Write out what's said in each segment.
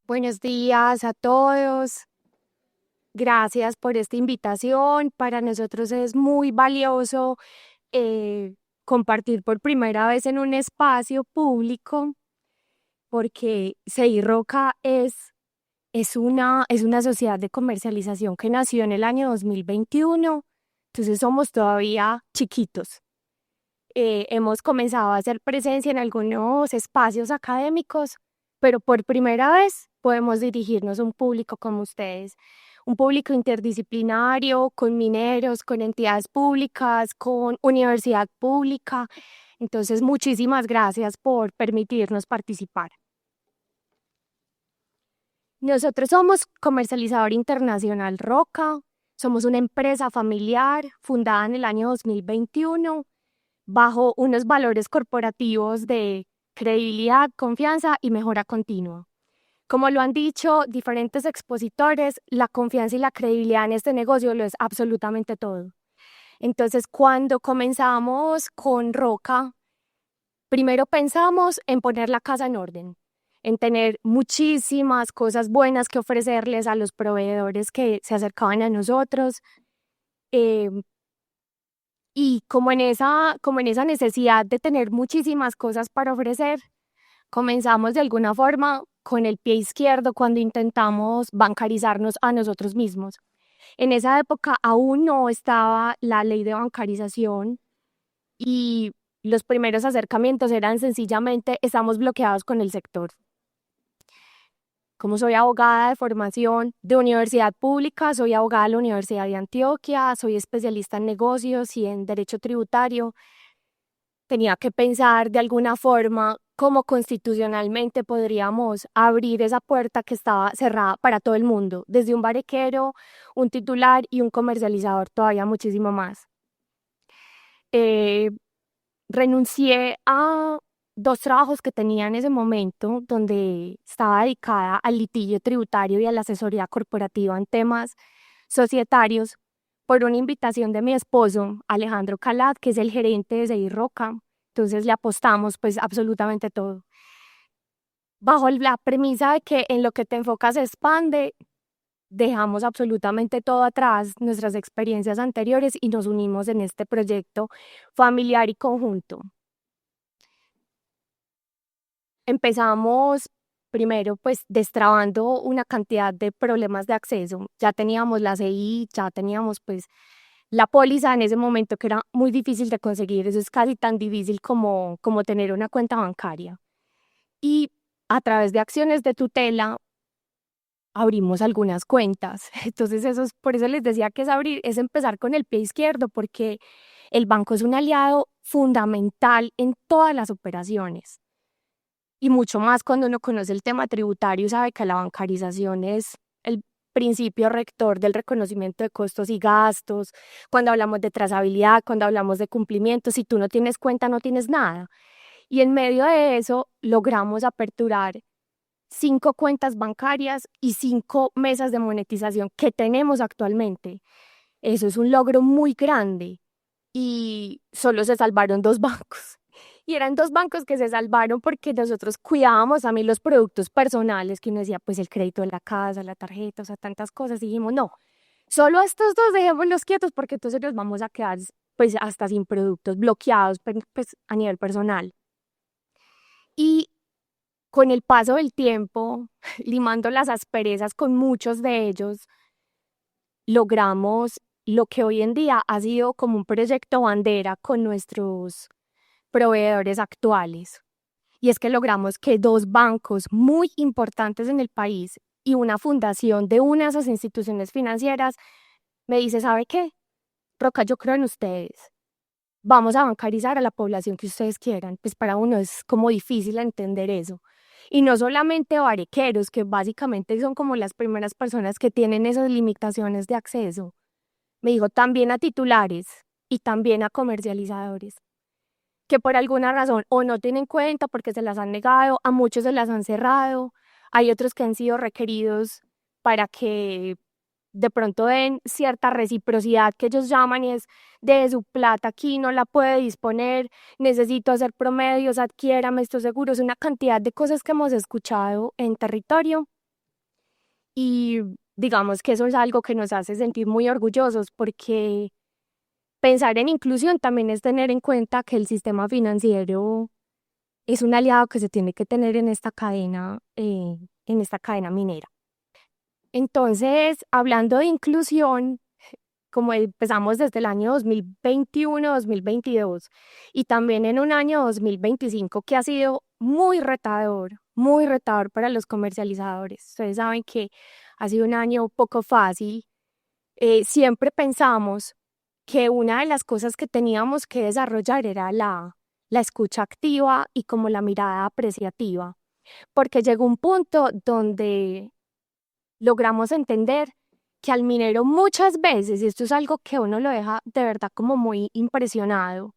Buenos días a todos. Gracias por esta invitación. Para nosotros es muy valioso eh, compartir por primera vez en un espacio público porque CI Roca es una sociedad de comercialización que nació en el año 2021. Entonces somos todavía chiquitos. Hemos comenzado a hacer presencia en algunos espacios académicos, pero por primera vez podemos dirigirnos a un público como ustedes, un público interdisciplinario, con mineros, con entidades públicas, con universidad pública. Entonces, muchísimas gracias por permitirnos participar. Nosotros somos Comercializador Internacional Roca, somos una empresa familiar fundada en el año 2021 bajo unos valores corporativos de credibilidad, confianza y mejora continua. Como lo han dicho diferentes expositores, la confianza y la credibilidad en este negocio lo es absolutamente todo. Entonces, cuando comenzamos con Roca, primero pensamos en poner la casa en orden, en tener muchísimas cosas buenas que ofrecerles a los proveedores que se acercaban a nosotros. eh, y como en esa necesidad de tener muchísimas cosas para ofrecer, comenzamos de alguna forma con el pie izquierdo cuando intentamos bancarizarnos a nosotros mismos. En esa época aún no estaba la ley de bancarización y los primeros acercamientos eran sencillamente estamos bloqueados con el sector. Como soy abogada de formación de universidad pública, soy abogada de la Universidad de Antioquia, soy especialista en negocios y en derecho tributario. Tenía que pensar de alguna forma cómo constitucionalmente podríamos abrir esa puerta que estaba cerrada para todo el mundo, desde un barequero, un titular y un comercializador, todavía muchísimo más. Eh, Renuncié a dos trabajos que tenía en ese momento, donde estaba dedicada al litigio tributario y a la asesoría corporativa en temas societarios, por una invitación de mi esposo, Alejandro Calat, que es el gerente de CI Roca. Entonces le apostamos pues absolutamente todo. Bajo la premisa de que en lo que te enfocas se expande, dejamos absolutamente todo atrás, nuestras experiencias anteriores y nos unimos en este proyecto familiar y conjunto. Empezamos primero pues destrabando una cantidad de problemas de acceso. Ya teníamos la CI, ya teníamos pues la póliza en ese momento que era muy difícil de conseguir. Eso es casi tan difícil como tener una cuenta bancaria. Y a través de acciones de tutela abrimos algunas cuentas. Entonces por eso les decía que es empezar con el pie izquierdo, porque el banco es un aliado fundamental en todas las operaciones. Y mucho más cuando uno conoce el tema tributario y sabe que la bancarización es el principio rector del reconocimiento de costos y gastos. Cuando hablamos de trazabilidad, cuando hablamos de cumplimiento, si tú no tienes cuenta, no tienes nada. Y en medio de eso logramos aperturar 5 cuentas bancarias y 5 mesas de monetización que tenemos actualmente. Eso es un logro muy grande y solo se salvaron 2 bancos. Y eran 2 bancos que se salvaron porque nosotros cuidábamos también los productos personales, que uno decía, pues el crédito de la casa, la tarjeta, o sea, tantas cosas. Y dijimos, no, solo estos 2 dejémoslos quietos porque entonces nos vamos a quedar pues hasta sin productos bloqueados pues, a nivel personal. Y con el paso del tiempo, limando las asperezas con muchos de ellos, logramos lo que hoy en día ha sido como un proyecto bandera con nuestros proveedores actuales. Y es que logramos que 2 bancos muy importantes en el país y una fundación de una de esas instituciones financieras me dice, ¿sabe qué? Roca, yo creo en ustedes. Vamos a bancarizar a la población que ustedes quieran. Pues para uno es como difícil entender eso. Y no solamente barequeros, que básicamente son como las primeras personas que tienen esas limitaciones de acceso. Me dijo también a titulares y también a comercializadores, que por alguna razón o no tienen cuenta porque se las han negado, a muchos se las han cerrado, hay otros que han sido requeridos para que de pronto den cierta reciprocidad que ellos llaman y es de su plata aquí no la puede disponer, necesito hacer promedios, adquiérame estos seguros, una cantidad de cosas que hemos escuchado en territorio. Y digamos que eso es algo que nos hace sentir muy orgullosos porque pensar en inclusión también es tener en cuenta que el sistema financiero es un aliado que se tiene que tener en esta cadena minera. Entonces, hablando de inclusión, como empezamos desde el año 2021-2022 y también en un año 2025 que ha sido muy retador para los comercializadores. Ustedes saben que ha sido un año poco fácil. Siempre pensamos que una de las cosas que teníamos que desarrollar era la escucha activa y como la mirada apreciativa, porque llegó un punto donde logramos entender que al minero muchas veces, y esto es algo que uno lo deja de verdad como muy impresionado,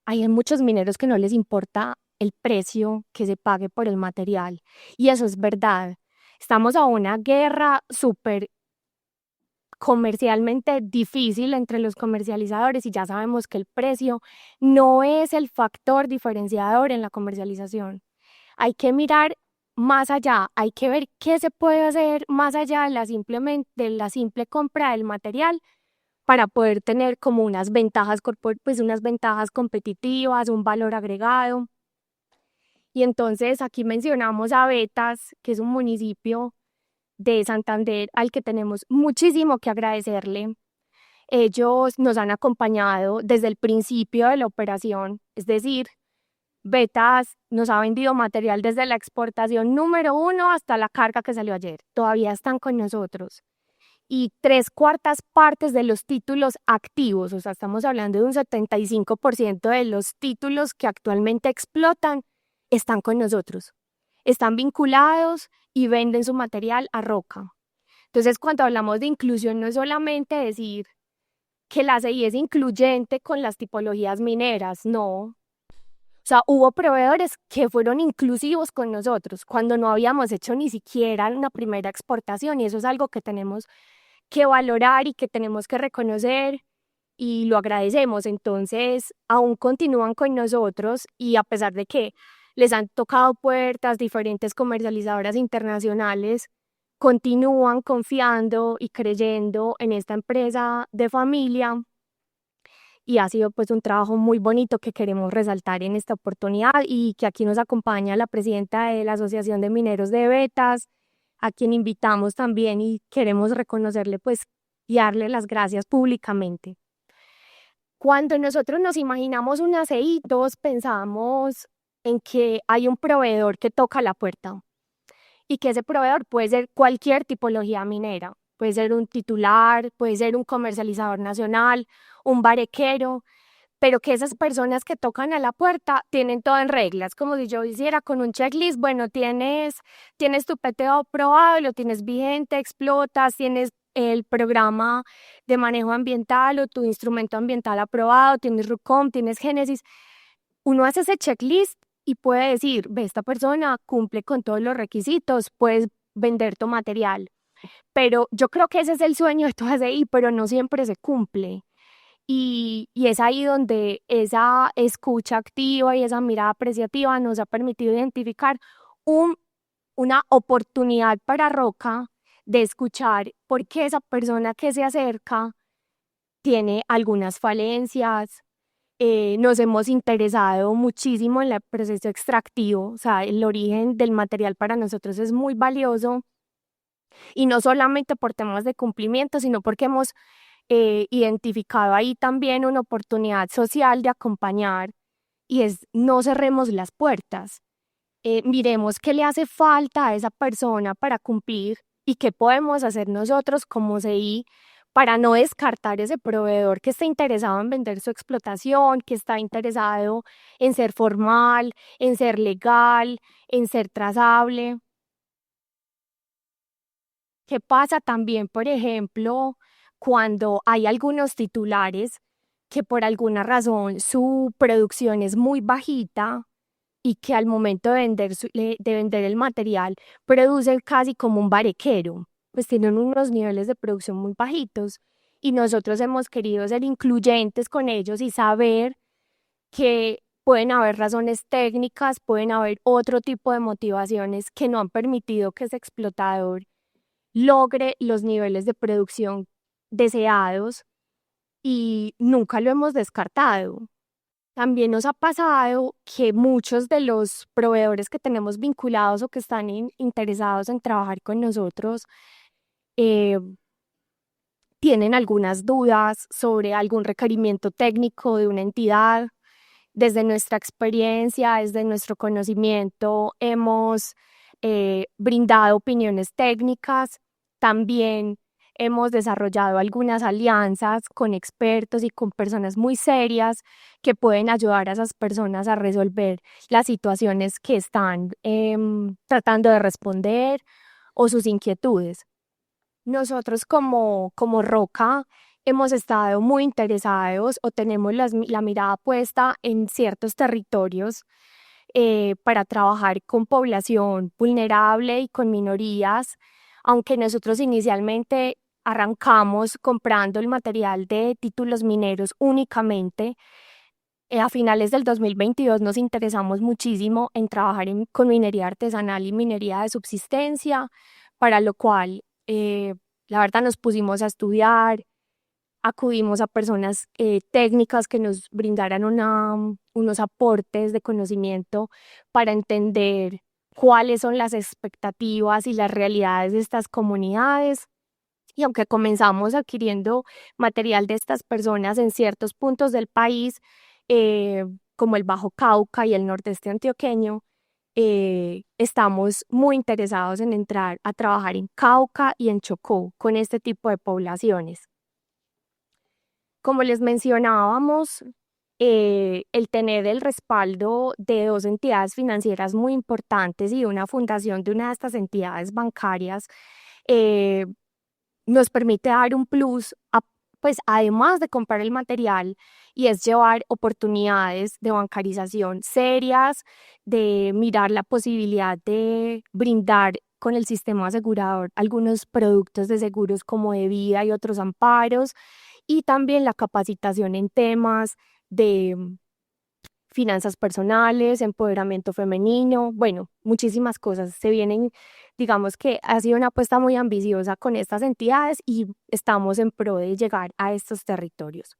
hay muchos mineros que no les importa el precio que se pague por el material, y eso es verdad. Estamos a una guerra súper comercialmente difícil entre los comercializadores y ya sabemos que el precio no es el factor diferenciador en la comercialización. Hay que mirar más allá, hay que ver qué se puede hacer más allá de la simple compra del material para poder tener como pues unas ventajas competitivas, un valor agregado. Y entonces aquí mencionamos a Betas, que es un municipio de Santander al que tenemos muchísimo que agradecerle. Ellos nos han acompañado desde el principio de la operación, es decir, Betas nos ha vendido material desde la exportación número 1 hasta la carga que salió ayer. Todavía están con nosotros. Y 3/4 de los títulos activos, o sea, estamos hablando de un 75% de los títulos que actualmente explotan, están con nosotros. Están vinculados y venden su material a Roca. Entonces, cuando hablamos de inclusión, no es solamente decir que la CI es incluyente con las tipologías mineras, no. O sea, hubo proveedores que fueron inclusivos con nosotros cuando no habíamos hecho ni siquiera una primera exportación y eso es algo que tenemos que valorar y que tenemos que reconocer y lo agradecemos. Entonces, aún continúan con nosotros y a pesar de que les han tocado puertas diferentes comercializadoras internacionales, continúan confiando y creyendo en esta empresa de familia y ha sido pues un trabajo muy bonito que queremos resaltar en esta oportunidad y que aquí nos acompaña la presidenta de la Asociación de Mineros de Betas, a quien invitamos también y queremos reconocerle pues y darle las gracias públicamente. Cuando nosotros nos imaginamos un ACI, todos pensamos en que hay un proveedor que toca la puerta y que ese proveedor puede ser cualquier tipología minera, puede ser un titular, puede ser un comercializador nacional, un barequero, pero que esas personas que tocan a la puerta tienen todo en reglas, como si yo hiciera con un checklist, bueno, tienes tu PTO aprobado, lo tienes vigente, explotas, tienes el programa de manejo ambiental o tu instrumento ambiental aprobado, tienes RUCOM, tienes Génesis. Uno hace ese checklist y puede decir, ve, esta persona cumple con todos los requisitos, puedes vender tu material. Pero yo creo que ese es el sueño de todas ahí, pero no siempre se cumple. Y es ahí donde esa escucha activa y esa mirada apreciativa nos ha permitido identificar un, una oportunidad para Roca de escuchar por qué esa persona que se acerca tiene algunas falencias. Nos hemos interesado muchísimo en el proceso extractivo, o sea, el origen del material para nosotros es muy valioso y no solamente por temas de cumplimiento, sino porque hemos identificado ahí también una oportunidad social de acompañar y es no cerremos las puertas. Miremos qué le hace falta a esa persona para cumplir y qué podemos hacer nosotros como CI para no descartar ese proveedor que está interesado en vender su explotación, que está interesado en ser formal, en ser legal, en ser trazable. ¿Qué pasa también, por ejemplo, cuando hay algunos titulares que por alguna razón su producción es muy bajita y que al momento de de vender el material producen casi como un barequero, pues tienen unos niveles de producción muy bajitos y nosotros hemos querido ser incluyentes con ellos y saber que pueden haber razones técnicas, pueden haber otro tipo de motivaciones que no han permitido que ese explotador logre los niveles de producción deseados y nunca lo hemos descartado. También nos ha pasado que muchos de los proveedores que tenemos vinculados o que están interesados en trabajar con nosotros eh, tienen algunas dudas sobre algún requerimiento técnico de una entidad. Desde nuestra experiencia, desde nuestro conocimiento, hemos brindado opiniones técnicas. También hemos desarrollado algunas alianzas con expertos y con personas muy serias que pueden ayudar a esas personas a resolver las situaciones que están tratando de responder o sus inquietudes. Nosotros como Roca hemos estado muy interesados o tenemos la mirada puesta en ciertos territorios para trabajar con población vulnerable y con minorías, aunque nosotros inicialmente arrancamos comprando el material de títulos mineros únicamente. A finales del 2022 nos interesamos muchísimo en trabajar con minería artesanal y minería de subsistencia, para lo cual la verdad nos pusimos a estudiar, acudimos a personas técnicas que nos brindaran unos aportes de conocimiento para entender cuáles son las expectativas y las realidades de estas comunidades. Y aunque comenzamos adquiriendo material de estas personas en ciertos puntos del país, como el Bajo Cauca y el nordeste antioqueño, estamos muy interesados en entrar a trabajar en Cauca y en Chocó con este tipo de poblaciones. Como les mencionábamos, el tener el respaldo de dos entidades financieras muy importantes y una fundación de una de estas entidades bancarias eh, nos permite dar un plus, pues además de comprar el material, y es llevar oportunidades de bancarización serias, de mirar la posibilidad de brindar con el sistema asegurador algunos productos de seguros como de vida y otros amparos, y también la capacitación en temas de finanzas personales, empoderamiento femenino, bueno, muchísimas cosas se vienen. Digamos que ha sido una apuesta muy ambiciosa con estas entidades y estamos en pro de llegar a estos territorios.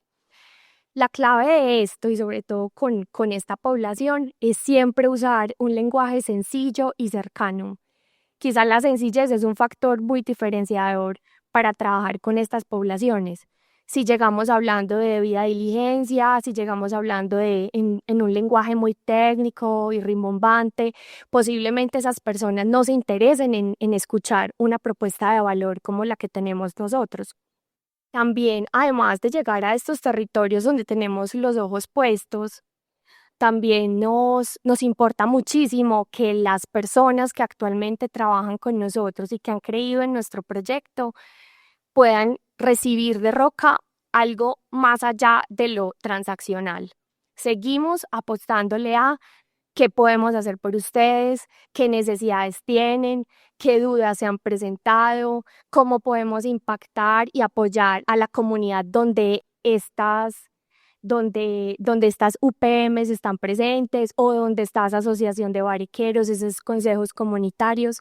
La clave de esto, y sobre todo con esta población, es siempre usar un lenguaje sencillo y cercano. Quizás la sencillez es un factor muy diferenciador para trabajar con estas poblaciones. Si llegamos hablando de debida diligencia, si llegamos hablando en un lenguaje muy técnico y rimbombante, posiblemente esas personas no se interesen en escuchar una propuesta de valor como la que tenemos nosotros. También, además de llegar a estos territorios donde tenemos los ojos puestos, también nos importa muchísimo que las personas que actualmente trabajan con nosotros y que han creído en nuestro proyecto puedan recibir de Roca algo más allá de lo transaccional. Seguimos apostándole a qué podemos hacer por ustedes, qué necesidades tienen, qué dudas se han presentado, cómo podemos impactar y apoyar a la comunidad donde estas UPMs están presentes o donde está esa asociación de bariqueros, esos consejos comunitarios.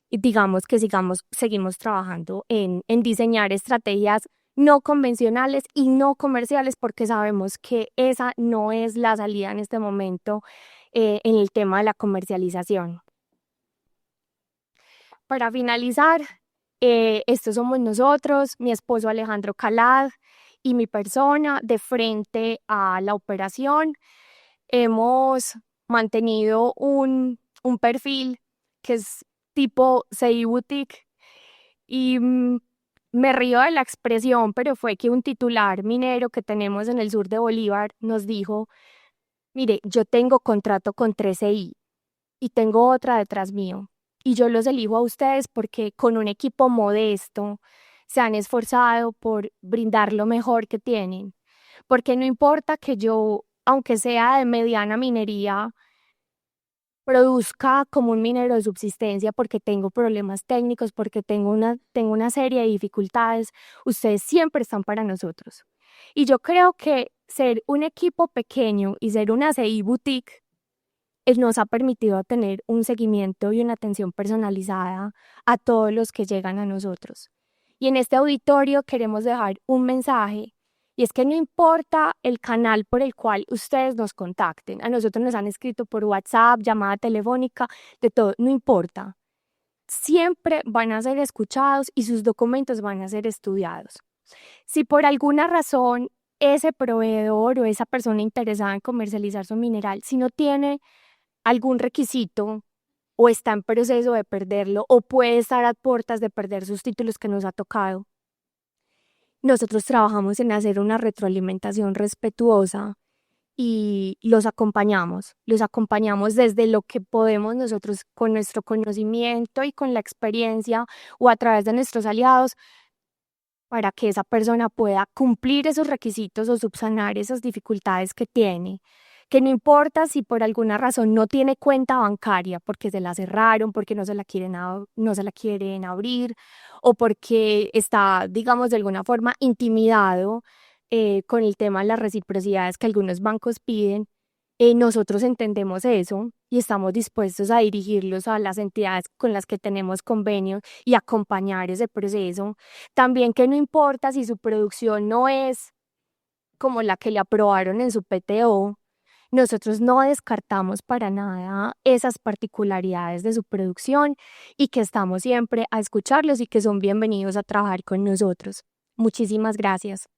Y digamos que seguimos trabajando en diseñar estrategias no convencionales y no comerciales, porque sabemos que esa no es la salida en este momento en el tema de la comercialización. Para finalizar, estos somos nosotros, mi esposo Alejandro Calad y mi persona de frente a la operación. Hemos mantenido un perfil que es tipo CI Boutique y me río de la expresión, pero fue que un titular minero que tenemos en el sur de Bolívar nos dijo: mire, yo tengo contrato con 3CI y tengo otra detrás mío, y yo los elijo a ustedes porque con un equipo modesto se han esforzado por brindar lo mejor que tienen, porque no importa que yo, aunque sea de mediana minería, produzca como un minero de subsistencia porque tengo problemas técnicos, porque tengo una serie de dificultades, ustedes siempre están para nosotros. Y yo creo que ser un equipo pequeño y ser una CI boutique nos ha permitido tener un seguimiento y una atención personalizada a todos los que llegan a nosotros. Y en este auditorio queremos dejar un mensaje, y es que no importa el canal por el cual ustedes nos contacten, a nosotros nos han escrito por WhatsApp, llamada telefónica, de todo, no importa. Siempre van a ser escuchados y sus documentos van a ser estudiados. Si por alguna razón ese proveedor o esa persona interesada en comercializar su mineral, si no tiene algún requisito o está en proceso de perderlo o puede estar a puertas de perder sus títulos que nos ha tocado, nosotros trabajamos en hacer una retroalimentación respetuosa y los acompañamos desde lo que podemos nosotros con nuestro conocimiento y con la experiencia o a través de nuestros aliados para que esa persona pueda cumplir esos requisitos o subsanar esas dificultades que tiene. Que no importa si por alguna razón no tiene cuenta bancaria porque se la cerraron, porque no se la quieren abrir o porque está, digamos, de alguna forma intimidado con el tema de las reciprocidades que algunos bancos piden. Nosotros entendemos eso y estamos dispuestos a dirigirlos a las entidades con las que tenemos convenios y acompañar ese proceso. También que no importa si su producción no es como la que le aprobaron en su PTO, nosotros no descartamos para nada esas particularidades de su producción y que estamos siempre a escucharlos y que son bienvenidos a trabajar con nosotros. Muchísimas gracias.